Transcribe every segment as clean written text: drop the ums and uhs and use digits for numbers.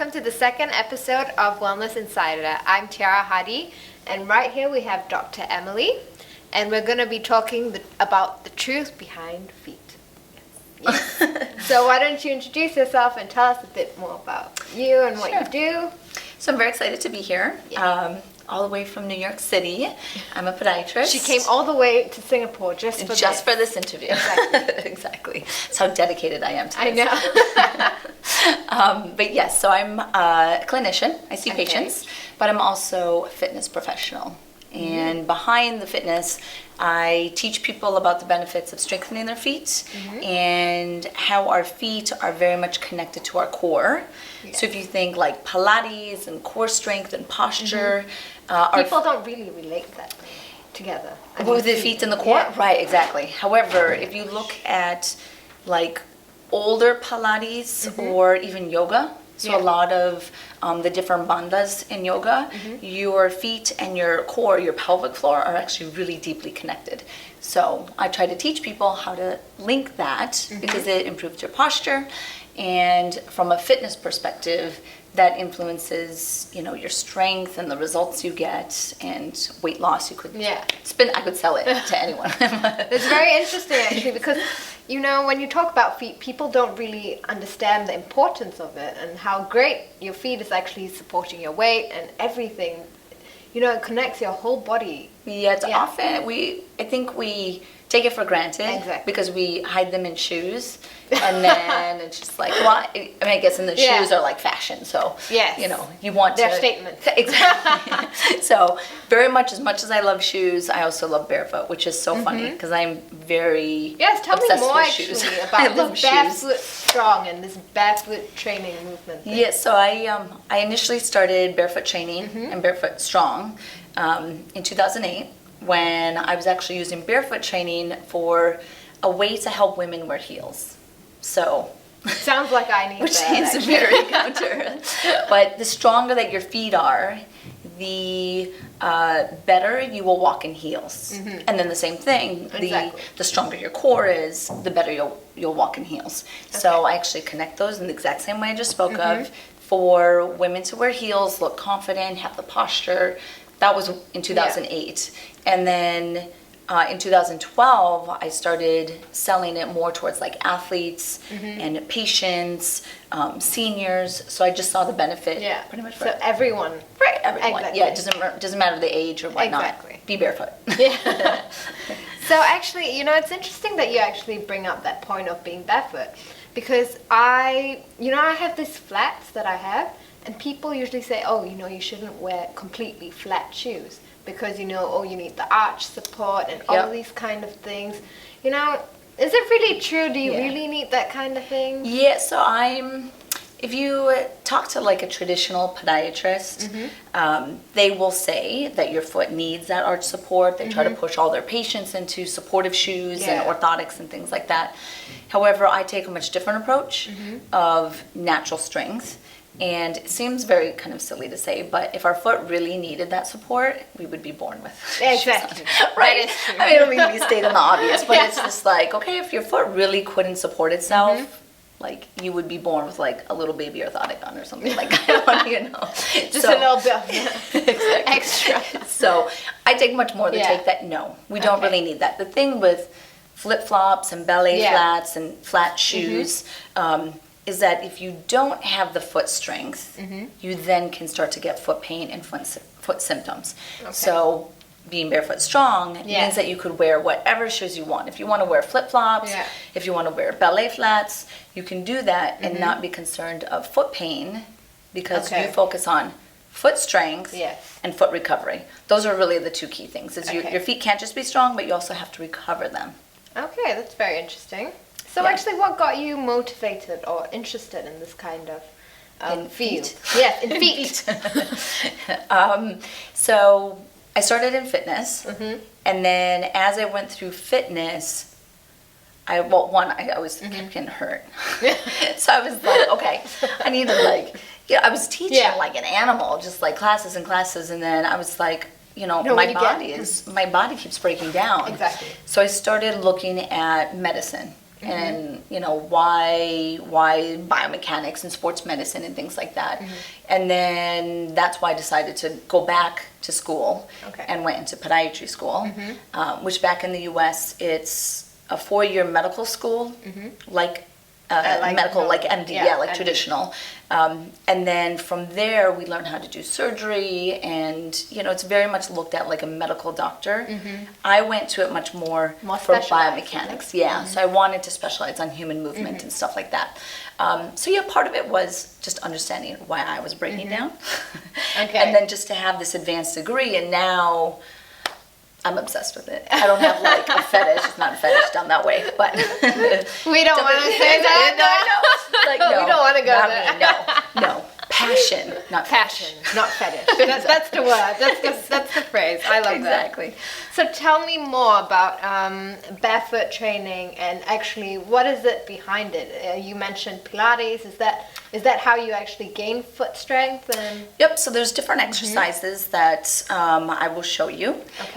welcome to the second episode of Wellness Insider. I'm Tiara Hadi, and right here we have Dr. Emily, and we're going to be talking about the truth behind feet. Yes. So why don't you introduce yourself and tell us a bit more about you and what you do? So I'm very excited to be here, all the way from New York City. I'm a podiatrist. She came all the way to Singapore just for this interview. Exactly. Exactly. That's how dedicated I am to this. I know. But yes, so I'm a clinician. I see patients, but I'm also a fitness professional. And behind the fitness, I teach people about the benefits of strengthening their feet and how our feet are very much connected to our core. Yes. So if you think like Pilates and core strength and posture. People don't really relate that together. With the feet and the core? Yeah. Right, exactly. However, if you look at like older Pilates or even yoga, so a lot of the different bandhas in yoga, your feet and your core, your pelvic floor are actually really deeply connected. So I try to teach people how to link that because it improves your posture. And from a fitness perspective, that influences, your strength and the results you get and weight loss. You could I could sell it to anyone. It's very interesting actually because when you talk about feet, people don't really understand the importance of it and how great your feet is actually supporting your weight and everything. It connects your whole body. Yeah, it's often I think we take it for granted because we hide them in shoes, and then it's just like, well, I guess in the shoes are like fashion, so you want their statements. Exactly. So very much as I love shoes, I also love barefoot, which is so funny because I'm very tell me obsessed more with actually shoes. about this Barefoot Strong and this barefoot training movement thing. Yes, so I initially started Barefoot Training and Barefoot Strong in 2008. When I was actually using barefoot training for a way to help women wear heels. So sounds like I need which that. Which seems very counter. But the stronger that your feet are, the better you will walk in heels. And then the same thing, the stronger your core is, the better you'll walk in heels. So I actually connect those in the exact same way I just spoke of for women to wear heels, look confident, have the posture. That was in 2008. And then in 2012, I started selling it more towards like athletes and patients, seniors. So I just saw the benefit pretty much for everyone. Right, everyone. Exactly. Yeah, it doesn't matter the age or whatnot. Exactly. Be barefoot. Yeah. So actually, it's interesting that you actually bring up that point of being barefoot because I have these flats that I have. And people usually say, you shouldn't wear completely flat shoes because, you need the arch support and all these kind of things. Is it really true? Do you really need that kind of thing? Yeah, so if you talk to like a traditional podiatrist, they will say that your foot needs that arch support. They try to push all their patients into supportive shoes and orthotics and things like that. However, I take a much different approach of natural strength. And it seems very kind of silly to say, but if our foot really needed that support, we would be born with exactly right? I don't mean to be stating the obvious, but it's just like, okay, if your foot really couldn't support itself, like you would be born with like a little baby orthotic on or something like that, just a little bit extra. So I take much more the take that no, we don't really need that. The thing with flip-flops and ballet flats and flat shoes, is that if you don't have the foot strength, you then can start to get foot pain and foot symptoms. So being barefoot strong means that you could wear whatever shoes you want. If you want to wear flip-flops, if you want to wear ballet flats, you can do that and not be concerned of foot pain because you focus on foot strength and foot recovery. Those are really the two key things. Your feet can't just be strong, but you also have to recover them. Okay, that's very interesting. So actually, what got you motivated or interested in this kind of field? Feet. Yes, in feet. So I started in fitness, and then as I went through fitness, I was getting hurt. So I was like, okay, I need to I was teaching like an animal, just like classes and classes, and then I was like, my body keeps breaking down. Exactly. So I started looking at medicine. and why biomechanics and sports medicine and things like that. And then that's why I decided to go back to school and went into podiatry school, which back in the US it's a 4-year medical school, like medical, like MD, like MD. Traditional. And then from there, we learn how to do surgery, and it's very much looked at like a medical doctor. I went to it much more for biomechanics. So I wanted to specialize on human movement and stuff like that. So part of it was just understanding why I was breaking down, and then just to have this advanced degree, and now I'm obsessed with it. I don't have like a fetish. It's not a fetish down that way, but we don't want to say that. No. Like, no, we don't want to go there. No. Passion, not passion, fetish. not fetish. That's the word. That's the phrase. I love exactly. that. So tell me more about barefoot training, and actually, what is it behind it? You mentioned Pilates. Is that how you actually gain foot strength? Yep. So there's different exercises that I will show you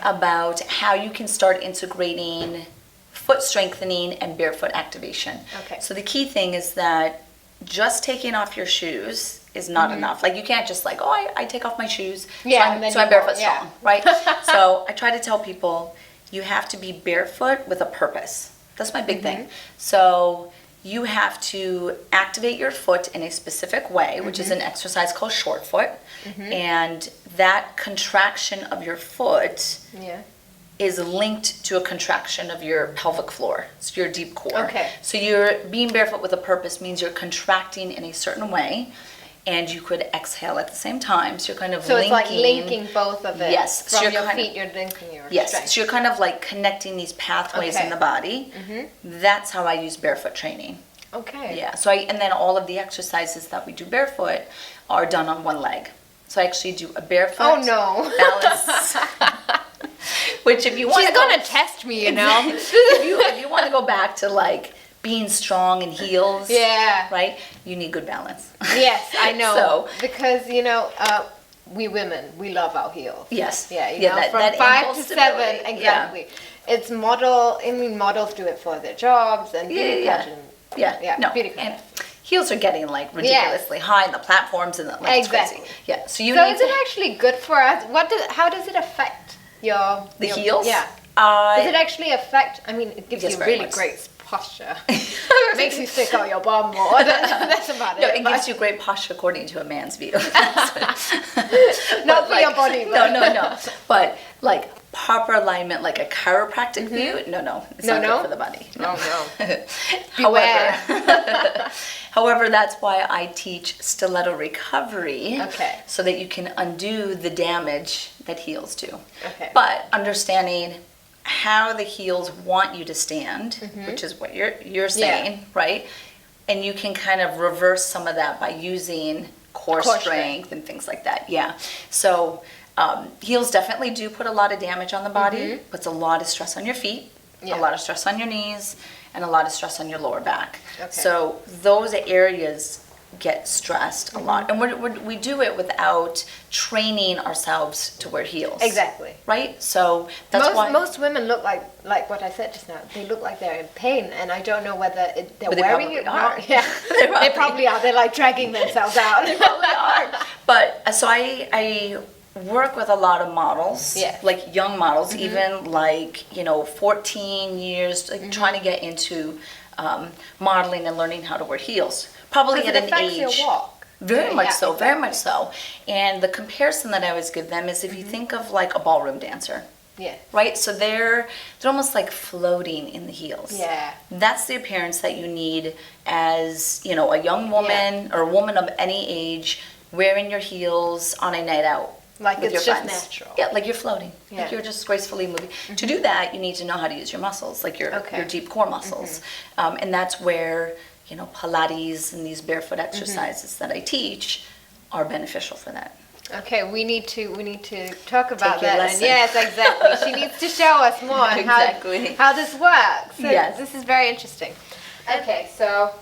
about how you can start integrating foot strengthening and barefoot activation. So the key thing is that just taking off your shoes is not enough. Like, you can't just like, I take off my shoes, so I'm barefoot strong, right? So I try to tell people you have to be barefoot with a purpose. That's my big thing. So you have to activate your foot in a specific way, which is an exercise called short foot. And that contraction of your foot is linked to a contraction of your pelvic floor, so your deep core. So you're being barefoot with a purpose means you're contracting in a certain way, and you could exhale at the same time. So you're kind of linking. So it's like linking both of it. Yes. From your feet, you're linking your strength. So you're kind of like connecting these pathways in the body. That's how I use barefoot training. Yeah. So and then all of the exercises that we do barefoot are done on one leg. So I actually do a barefoot balance. Which, if you want, she's gonna test me, if you want to go back to like being strong in heels, right? You need good balance. Yes, I know. So because we women, we love our heels. Yes. From that 5 to 7, exactly. It's model. I mean, models do it for their jobs and beauty pageant. Beauty pageant. Heels are getting like ridiculously high in the platforms and it's crazy. Yeah. So is it actually good for us? How does it affect your heels? Yeah. Does it actually affect? I mean, it gives you really great posture. Makes you stick out your bum more. That's about it. No, it gives you great posture according to a man's view. Not for your body. No. But like proper alignment, like a chiropractic view, no, it's not good for the body. No. However, that's why I teach stiletto recovery, so that you can undo the damage that heels do. But understanding how the heels want you to stand, which is what you're saying, right? And you can kind of reverse some of that by using core strength and things like that. So heels definitely do put a lot of damage on the body, puts a lot of stress on your feet, a lot of stress on your knees, and a lot of stress on your lower back. So those areas get stressed a lot, and we do it without training ourselves to wear heels. Exactly. Right. So that's why most women look like what I said just now. They look like they're in pain, and I don't know whether they're wearing it. They probably are. They're like dragging themselves out. They probably are. But so I work with a lot of models, like young models, even like 14 years, like trying to get into modeling and learning how to wear heels. Probably at an age. Your walk. Very much so, very much so. And the comparison that I always give them is if you think of like a ballroom dancer. Right? So they're almost like floating in the heels. That's the appearance that you need as, a young woman or a woman of any age wearing your heels on a night out. Like with it's your just friends. natural. Yeah, like you're floating. Like you're just gracefully moving. To do that, you need to know how to use your muscles, like your deep core muscles. And that's where, Pilates and these barefoot exercises that I teach are beneficial for that. Okay, we need to talk about Take your that. lesson. Yes, exactly. She needs to show us more how this works. So this is very interesting. Okay, so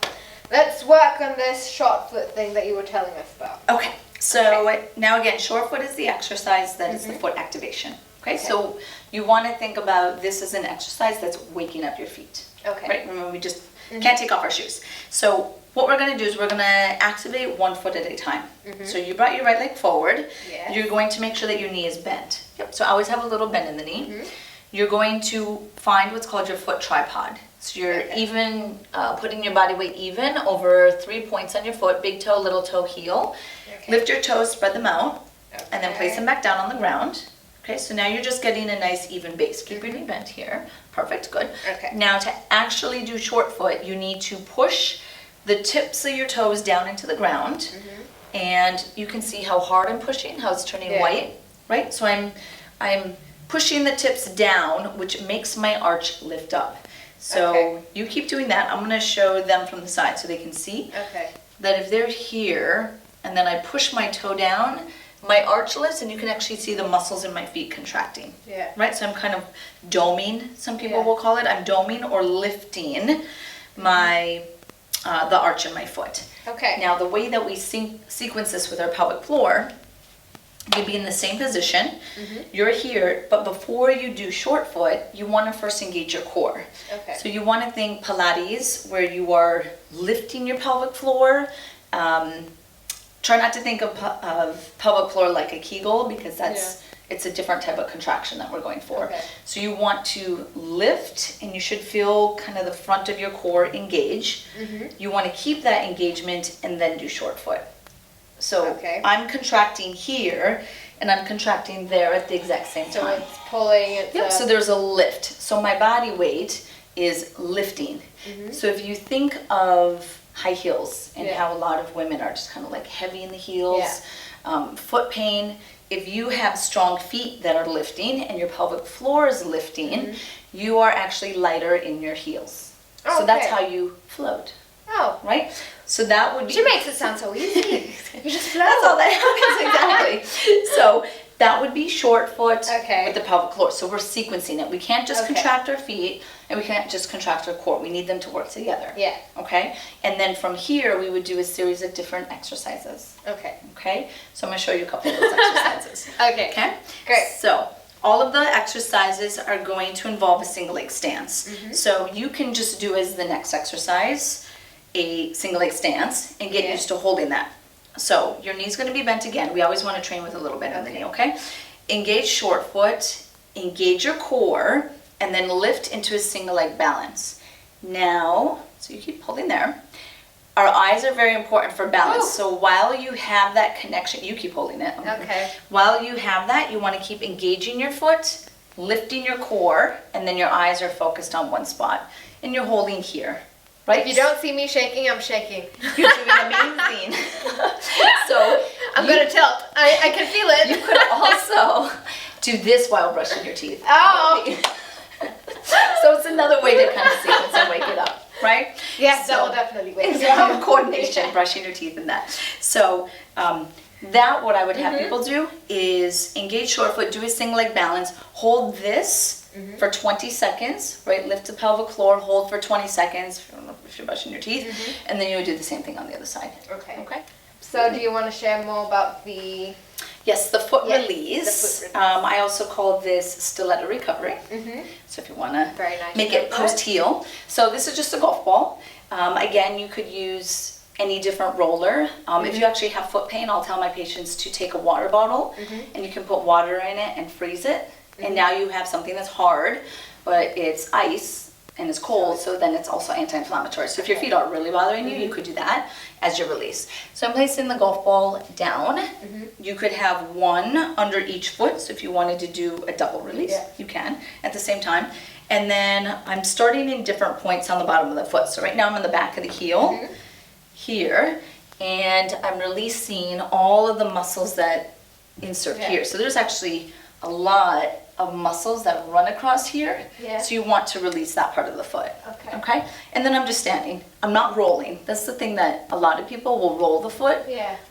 let's work on this short foot thing that you were telling us about. Okay. So now again, short foot is the exercise that is the foot activation. Okay, so you want to think about this as an exercise that's waking up your feet. Okay. Right? Remember, we just can't take off our shoes. So what we're going to do is we're going to activate 1 foot at a time. So you brought your right leg forward. Yes. You're going to make sure that your knee is bent. Yep. So always have a little bend in the knee. You're going to find what's called your foot tripod. So you're even putting your body weight even over 3 points on your foot, big toe, little toe, heel. Lift your toes, spread them out, and then place them back down on the ground. Okay, so now you're just getting a nice even base. Keep your knee bent here. Perfect, good. Okay. Now to actually do short foot, you need to push the tips of your toes down into the ground. And you can see how hard I'm pushing, how it's turning white, right? So I'm pushing the tips down, which makes my arch lift up. So you keep doing that. I'm gonna show them from the side so they can see that if they're here and then I push my toe down, my arch lifts and you can actually see the muscles in my feet contracting. Right? So I'm kind of doming, some people will call it. I'm doming or lifting my the arch in my foot. Now the way that we sequence this with our pelvic floor, you'd be in the same position. You're here, but before you do short foot, you want to first engage your core. So you want to think Pilates, where you are lifting your pelvic floor. Try not to think of pelvic floor like a Kegel, because it's a different type of contraction that we're going for. So you want to lift, and you should feel kind of the front of your core engage. You want to keep that engagement and then do short foot. So I'm contracting here and I'm contracting there at the exact same time. So it's pulling. So there's a lift. So my body weight is lifting. So if you think of high heels and how a lot of women are just kind of like heavy in the heels, foot pain, if you have strong feet that are lifting and your pelvic floor is lifting, you are actually lighter in your heels. So that's how you float. Right? So that would be... She makes it sound so easy. You just float. That's all that happens, exactly. So that would be short foot with the pelvic floor. So we're sequencing it. We can't just contract our feet and we can't just contract our core. We need them to work together. Okay? And then from here, we would do a series of different exercises. Okay? So I'm going to show you a couple of those exercises. Okay? Great. So all of the exercises are going to involve a single leg stance. So you can just do as the next exercise a single leg stance and get used to holding that. So your knee's going to be bent again. We always want to train with a little bit on the knee, okay? Engage short foot, engage your core, and then lift into a single leg balance. Now, so you keep holding there. Our eyes are very important for balance. So while you have that connection, you keep holding it. While you have that, you want to keep engaging your foot, lifting your core, and then your eyes are focused on one spot. And you're holding here. Right? If you don't see me shaking, I'm shaking. You're doing amazing. So I'm going to tilt. I can feel it. You could also do this while brushing your teeth. So it's another way to kind of sequence and wake it up, right? Yes, that will definitely wake it up. Coordination, brushing your teeth and that. So that what I would have people do is engage short foot, do a single leg balance, hold this for 20 seconds, right? Lift the pelvic floor, hold for 20 seconds if you're brushing your teeth, and then you would do the same thing on the other side. Okay. So do you want to share more about the... Yes, the foot release. The foot release. I also call this stiletto recovery. So if you want to make it post-heel. So this is just a golf ball. Again, you could use any different roller. If you actually have foot pain, I'll tell my patients to take a water bottle and you can put water in it and freeze it. And now you have something that's hard, but it's ice and it's cold, so then it's also anti-inflammatory. So if your feet are really bothering you, you could do that as your release. So I'm placing the golf ball down. You could have one under each foot, so if you wanted to do a double release, you can at the same time. And then I'm starting in different points on the bottom of the foot. So right now I'm on the back of the heel, here, and I'm releasing all of the muscles that insert here. So there's actually a lot of muscles that run across here, so you want to release that part of the foot. Okay? And then I'm just standing. I'm not rolling. That's the thing that a lot of people will roll the foot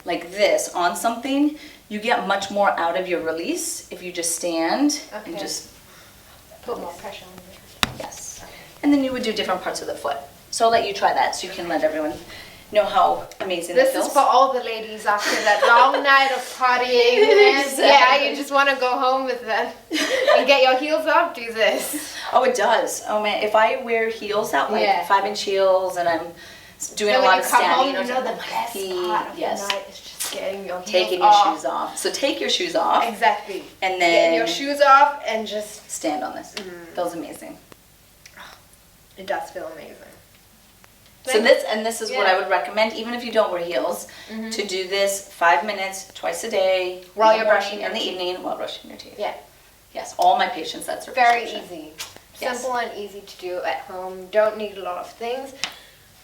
like this on something. You get much more out of your release if you just stand and just put more pressure on it. Yes. And then you would do different parts of the foot. So I'll let you try that so you can let everyone know how amazing that feels. This is for all the ladies after that long night of partying. Exactly. Yeah, you just want to go home with them and get your heels off. Do this. Oh, it does. Oh man, if I wear heels out, like 5-inch heels, and I'm doing a lot of standing, home, the best part of the night is just getting your taking heels your shoes off. So take your shoes off. Exactly. And then get your shoes off and just stand on this. Feels amazing. It does feel amazing. So this is what I would recommend, even if you don't wear heels, to do this 5 minutes twice a day while you're brushing in the evening while brushing your teeth. Yeah. Yes, all my patients, that's their very prescription. easy. Simple and easy to do at home. Don't need a lot of things.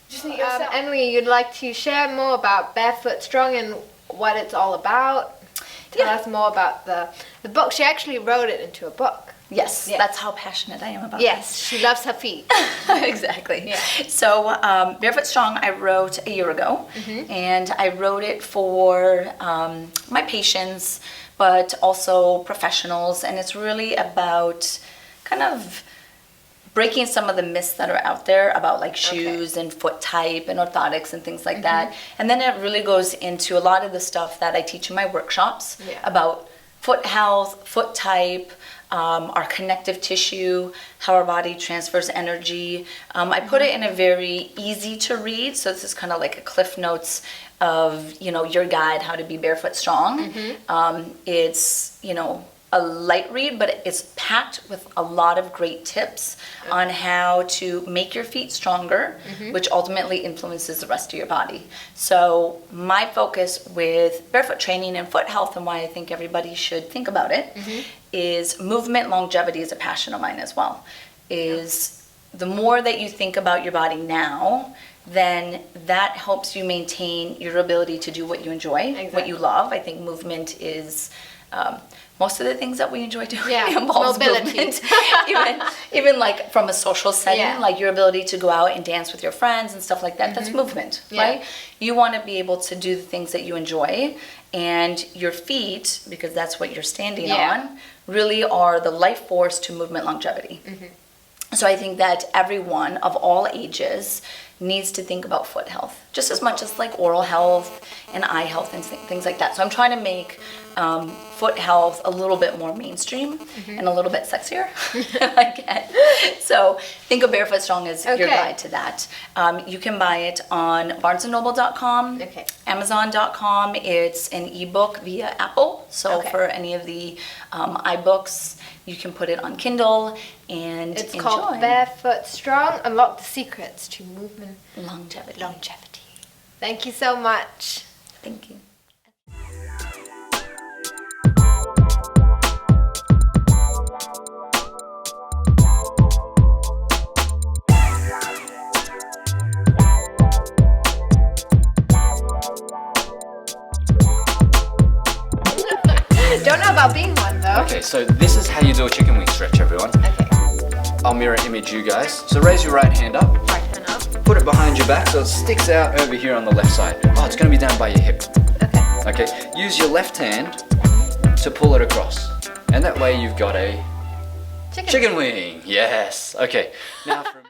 Just need yourself. Emily, you'd like to share more about Barefoot Strong and what it's all about? Tell us more about the book. She actually wrote it into a book. Yes, that's how passionate I am about this. She loves her feet. Exactly. Yeah. So Barefoot Strong I wrote a year ago, and I wrote it for my patients, but also professionals, and it's really about kind of breaking some of the myths that are out there about like shoes and foot type and orthotics and things like that. And then it really goes into a lot of the stuff that I teach in my workshops about foot health, foot type, our connective tissue, how our body transfers energy. I put it in a very easy to read, so this is kind of like a cliff notes of, your guide, how to be barefoot strong. It's, a light read, but it's packed with a lot of great tips on how to make your feet stronger, which ultimately influences the rest of your body. So my focus with barefoot training and foot health, and why I think everybody should think about it, is movement longevity is a passion of mine as well. Is the more that you think about your body now, then that helps you maintain your ability to do what you enjoy, what you love. I think movement is most of the things that we enjoy doing involves movement. even like from a social setting, like your ability to go out and dance with your friends and stuff like that, that's movement, right? You want to be able to do the things that you enjoy, and your feet, because that's what you're standing on, really are the life force to movement longevity. So I think that everyone of all ages needs to think about foot health, just as much as like oral health and eye health and things like that. So I'm trying to make foot health a little bit more mainstream and a little bit sexier if I can. So think of Barefoot Strong as your guide to that. You can buy it on barnesandnoble.com, amazon.com. It's an ebook via Apple. So for any of the iBooks, you can put it on Kindle and it's called Barefoot Strong. Unlock the secrets to movement longevity. Thank you so much. Thank you. Don't know about being one though. Okay, so this is how you do a chicken wing stretch, everyone. Okay. I'll mirror image you guys. So raise your right hand up. Right hand up. Put it behind your back so it sticks out over here on the left side. Oh, it's going to be down by your hip. Okay. Use your left hand to pull it across. And that way you've got a chicken wing. Yes. Okay. Now from